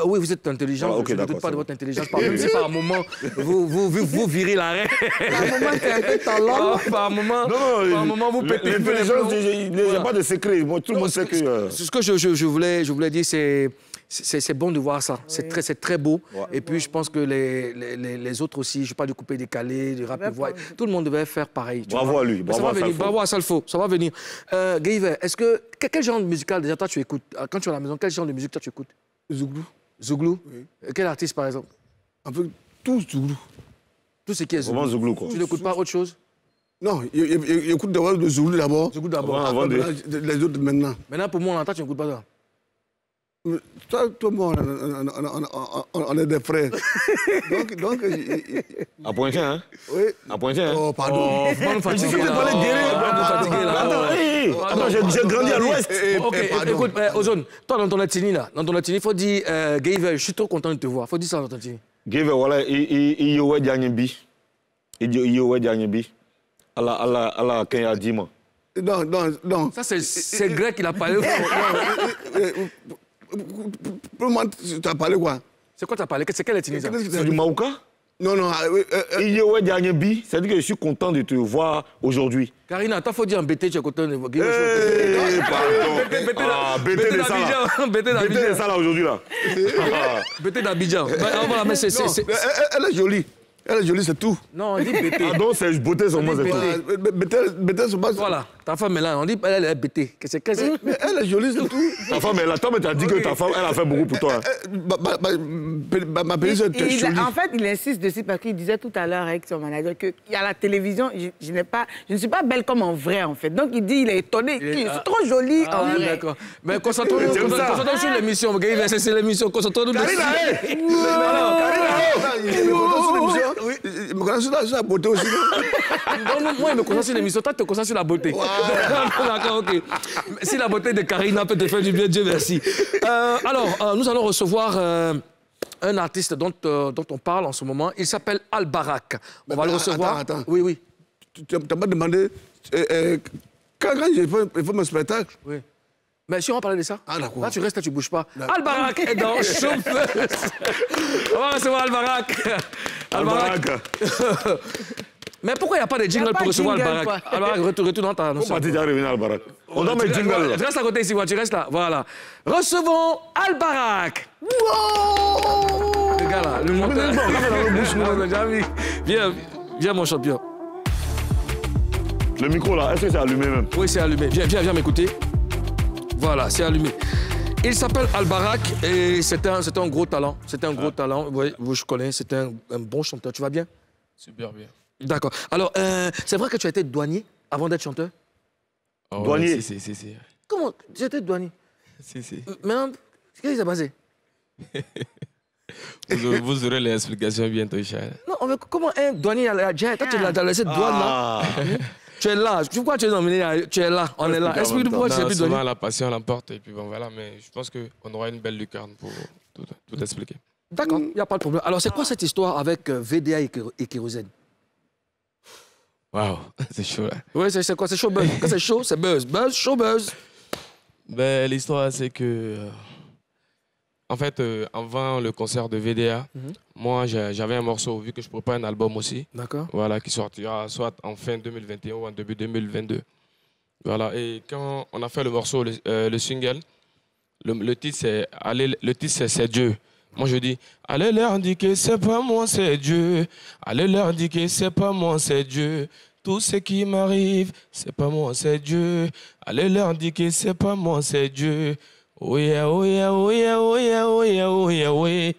Oui, vous êtes intelligent, je ne doute pas de votre intelligence. Même si par moment, vous virez l'arrêt. Par moment, c'est un peu talent. Par moment, vous pétez un peu les plombs. Il n'y a pas de secret. Moi, tout le monde sait que... Ce que je voulais dire, c'est bon de voir ça. C'est très beau. Et puis, je pense que les autres aussi, je parle de coupé décalé, de rap ivoire, tout le monde devait faire pareil. Bravo à lui. Bravo à Salfo. Ça va venir. Gaïver, quel genre de musical, déjà, toi, tu écoutes? Quand tu es à la maison, quel genre de musique, toi, tu écoutes? Zouglou. Zouglou? Oui. Quel artiste, par exemple? En fait, tout Zouglou. Tout ce qui est Zouglou. Vraiment Zouglou, quoi. Tu n'écoutes pas autre chose? Non, il écoute d'abord le Zouglou d'abord. Zouglou d'abord. Avant les autres maintenant. Maintenant, pour moi, on entend, tu n'écoutes pas ça. Toi, moi, on est des frères. donc à Pointin, hein? Oui. À Pointin, hein? Oh, pardon. Faut pas nous fatiguer. Attends, j'ai grandi à l'ouest. Écoute, Ozone, toi, dans ton latini, il faut dire, Gaïver, je suis trop content de te voir. Il faut dire ça dans ton latini. Gaïver, voilà, il y a ouais Diagnebi. Il y a ouais Diagnebi. Allah, quand il a dit, moi. Non. Ça, c'est grec qu'il a parlé. Tu as parlé quoi? C'est quoi tu as parlé? C'est quel ethnie ça? C'est du Maouka? Non. Il y a ouais Diagnebi. C'est-à-dire que je suis content de te voir aujourd'hui. Karina, toi, faut dire en BT, tu es content de voir. Pardon. BT de ça là. BT de ça là aujourd'hui là. BT d'Abidjan. Elle est jolie. Elle est jolie, c'est tout. Non, on dit BT. Pardon, c'est beauté sur moi, c'est tout. BT sur moi. Voilà. Ta femme est là, on dit qu'elle est bêtée. Mais elle est jolie, c'est tout. Ta femme est là. Toi, mais tu as dit que ta femme, elle a fait beaucoup pour toi. Ma belle-sœur est très jolie. En fait, il insiste dessus parce qu'il disait tout à l'heure avec son manager qu'il y a la télévision, je ne suis pas belle comme en vrai, en fait. Donc, il dit, il est étonné. C'est trop joli en vrai. D'accord. Mais concentrons-nous sur l'émission. C'est l'émission. Concentrons-nous dessus. Il me connaît sur la beauté aussi. Non, moi, il me concentre sur l'émission. Toi, tu te concentres sur la beauté. D'accord, ok. Si la beauté de Karina peut te faire du bien, Dieu merci. Alors, nous allons recevoir un artiste dont on parle en ce moment. Il s'appelle Albarak. On va le recevoir. Attends. Oui, oui. Tu m'as demandé quand je fais mon spectacle. Oui. Mais si on va parler de ça, d'accord. Là tu restes, là, tu bouges pas. Albarak est dans Chauffeuse. On va recevoir Albarak. Mais pourquoi il n'y a pas de jingle pour recevoir Albarak? Albarak, retourne dans ta notion. Pourquoi tu es arrivé à Albarak? On donne mes jingles. Tu restes à côté ici, tu restes là. Voilà. Recevons Albarak. Wow! Le gars là, le monteur. Viens, mon champion. Le micro là, est-ce que c'est allumé même? Oui, c'est allumé. Viens m'écouter. Voilà, c'est allumé. Il s'appelle Albarak et c'est un gros talent. C'est un gros talent. Oui, je connais, c'est un bon chanteur. Tu vas bien? Super bien. D'accord. Alors, c'est vrai que tu as été douanier avant d'être chanteur? Oh, douanier? Si. Comment? Tu étais douanier? Si. Mais qu'est-ce qui s'est passé? Vous aurez les explications bientôt, Charles. Non, mais comment un douanier a déjà... Toi, tu l'as laissé douane là. Tu es là. Pourquoi tu es emmené? Tu es là. On est là. Explique-nous pourquoi tu es plus douanier. Souvent, la passion l'emporte. Et puis bon, voilà. Mais je pense qu'on aura une belle lucarne pour tout expliquer. D'accord, il n'y a pas de problème. Alors, c'est quoi cette histoire avec VDA et Kérosène? Waouh, c'est chaud là. Oui, c'est quoi? C'est chaud buzz. Quand c'est chaud, c'est buzz. Buzz, chaud buzz. Ben, l'histoire, c'est que... en fait, avant le concert de VDA, moi, j'avais un morceau, vu que je prépare un album aussi. D'accord. Voilà, qui sortira soit en fin 2021 ou en début 2022. Voilà, et quand on a fait le morceau, le single, le titre, c'est Dieu. Moi, je dis, allez leur dire que c'est pas moi, c'est Dieu. Allez leur dire que c'est pas moi, c'est Dieu. Tout ce qui m'arrive, c'est pas moi, c'est Dieu. Allez leur dire que c'est pas moi, c'est Dieu. Oh yeah, oh yeah, oh yeah, oh yeah, oh yeah, oh yeah, oh yeah.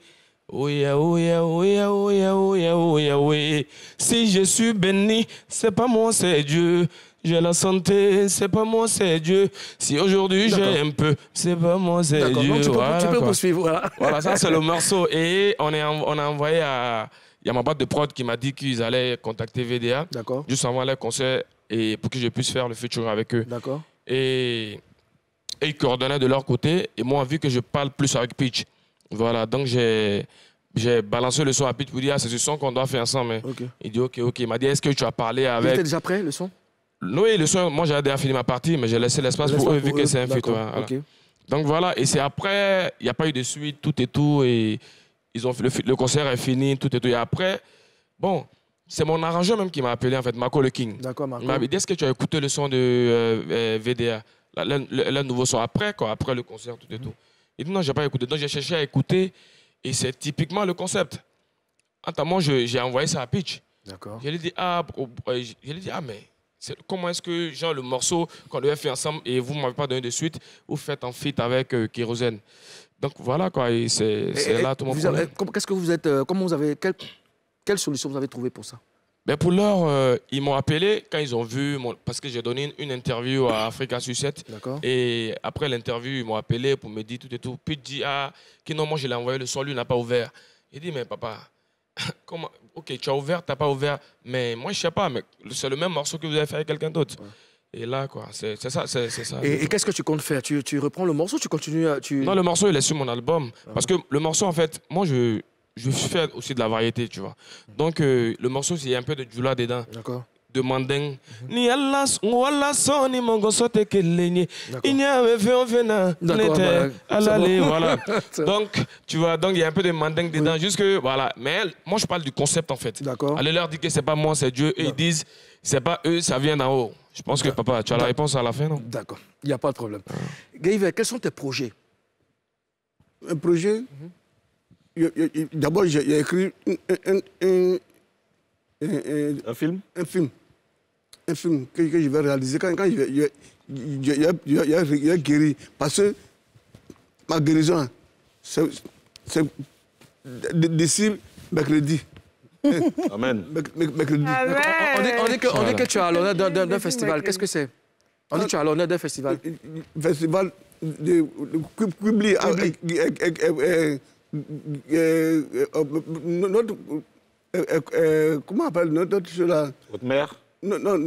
Oh yeah, oh yeah, oh yeah, oh yeah, oh yeah, oh yeah, oh yeah. Si je suis béni, c'est pas moi, c'est Dieu. J'ai la santé, c'est pas moi, c'est Dieu. Si aujourd'hui j'ai un peu, c'est pas moi, c'est Dieu. Donc tu peux poursuivre. Voilà, ça c'est le morceau. Et on a envoyé à... Il y a ma boîte de prod qui m'a dit qu'ils allaient contacter VDA. D'accord. Juste avant les concerts et pour que je puisse faire le featuring avec eux. D'accord. Et ils coordonnaient de leur côté. Et moi, vu que je parle plus avec Pitch, voilà, donc j'ai balancé le son à Pitch pour dire, c'est ce son qu'on doit faire ensemble. Okay. Il dit, OK. Il m'a dit, est-ce que tu as parlé avec... Il était déjà prêt, le son? Oui, le son, moi j'avais déjà fini ma partie, mais j'ai laissé l'espace pour eux, vu que c'est un feat. Voilà. Okay. Donc voilà, et c'est après, il n'y a pas eu de suite, tout. Et ils ont fait le concert est fini, tout. Et après, bon, c'est mon arrangeur même qui m'a appelé, en fait, Marco le King. D'accord, Marco. Il m'a dit, est-ce que tu as écouté le son de VDA, le nouveau son, après le concert, tout. Il dit, non, je n'ai pas écouté. Donc j'ai cherché à écouter, et c'est typiquement le concept. Moi, j'ai envoyé ça à Pitch. D'accord. Je lui ai dit, mais... Comment est-ce que, genre, le morceau qu'on devait faire ensemble et vous ne m'avez pas donné de suite, vous faites en feat avec Kérosène. Donc voilà, quoi, et c'est là tout mon problème. Qu'est-ce que vous êtes, comment vous avez, quelle solution vous avez trouvé pour ça? Ben pour l'heure, ils m'ont appelé quand ils ont vu, parce que j'ai donné une interview à Africa Sucette. D'accord. Et après l'interview, ils m'ont appelé pour me dire tout et tout. Puis il dit, que non, moi je l'ai envoyé, le son, lui n'a pas ouvert. Il dit, mais papa... Comment? Ok, tu as ouvert, tu n'as pas ouvert, mais moi je sais pas, mais c'est le même morceau que vous avez fait avec quelqu'un d'autre. Ouais. Et là, quoi, c'est ça. Et qu'est-ce que tu comptes faire? Tu reprends le morceau, tu continues à... Non, le morceau, il est sur mon album. Parce que le morceau, en fait, moi, je fais aussi de la variété, tu vois. Donc, le morceau, il y a un peu de djoula dedans. D'accord. De manding. Ni Allah son ni mongo sote keleni. Il y a voilà. Donc tu vois, donc il y a un peu de manding dedans, juste que voilà, mais moi je parle du concept en fait. D'accord. Allez leur dire que c'est pas moi, c'est Dieu, et ils disent c'est pas eux, ça vient d'en haut. Je pense que papa, tu as la réponse à la fin, non? D'accord. Il n'y a pas de problème. Gaïve, quels sont tes projets? Un projet? D'abord, j'ai écrit un film. un film que je vais réaliser quand il a guéri. Parce que ma guérison, c'est d'ici mercredi. Amen. Mercredi. On dit que tu es à l'honneur d'un festival. Qu'est-ce que c'est? On dit que tu es à l'honneur d'un festival. Festival de Quibli. Comment on appelle notre chose là? Votre mère? Non,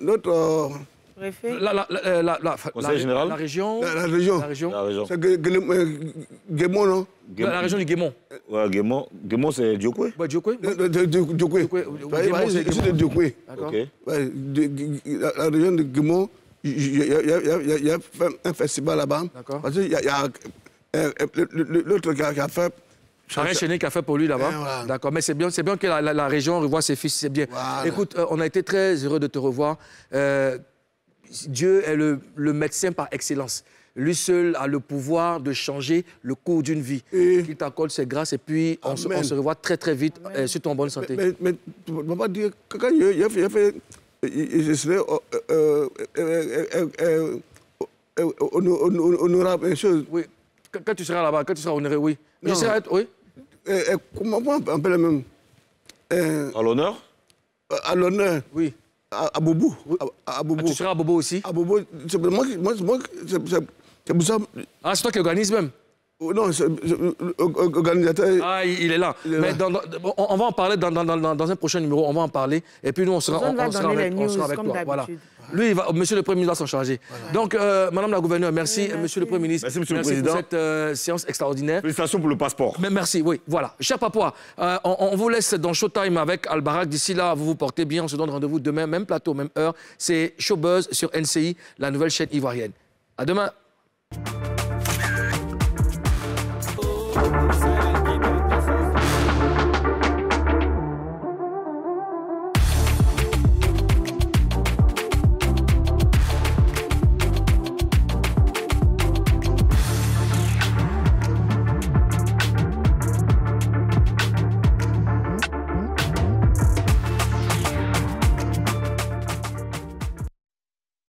notre... Conseil général? La région. La région. C'est Guémon, non? La région du Guémon. Ouais, Guémon. Guémon, c'est Diokwe? Ouais, Diokwe. Diokwe. Je suis de Diokwe. D'accord. La région de Guémon, il y a un festival là-bas. D'accord. Parce qu'il y a l'autre qui a fait... Charles Chéné qui a fait pour lui là-bas. Voilà. D'accord, mais c'est bien que la région revoie ses fils, c'est bien. Voilà. Écoute, on a été très heureux de te revoir. Dieu est le médecin par excellence. Lui seul a le pouvoir de changer le cours d'une vie. Il t'accorde ses grâces et puis on se revoit très très vite sur ton bonne santé. Mais tu ne peux pas dire que quand il a fait... Je serais honorable, une chose. Oui, quand tu seras là-bas, quand tu seras honoré, oui. Je serai, oui. Comment on peut le même? À l'honneur? À l'honneur. Oui. À Bobo. À Bobo. Tu seras à Bobo aussi? À Bobo. C'est pour ça. Ah, c'est toi qui organise même? Non, c'est organisateur. Ah, il est là. Mais on va en parler dans un prochain numéro, on va en parler. Et puis nous, on sera avec toi. Voilà. Lui, Monsieur le Premier ministre va s'en charger. Voilà. Donc, Madame la Gouverneure, merci. Monsieur le Premier ministre. Merci, Monsieur le Président. Pour cette séance extraordinaire. Félicitations pour le passeport. Mais merci, oui. Voilà. Chers Papouas, on vous laisse dans Showtime avec Albarak. D'ici là, vous vous portez bien. On se donne rendez-vous demain, même plateau, même heure. C'est Showbuzz sur NCI, la nouvelle chaîne ivoirienne. À demain.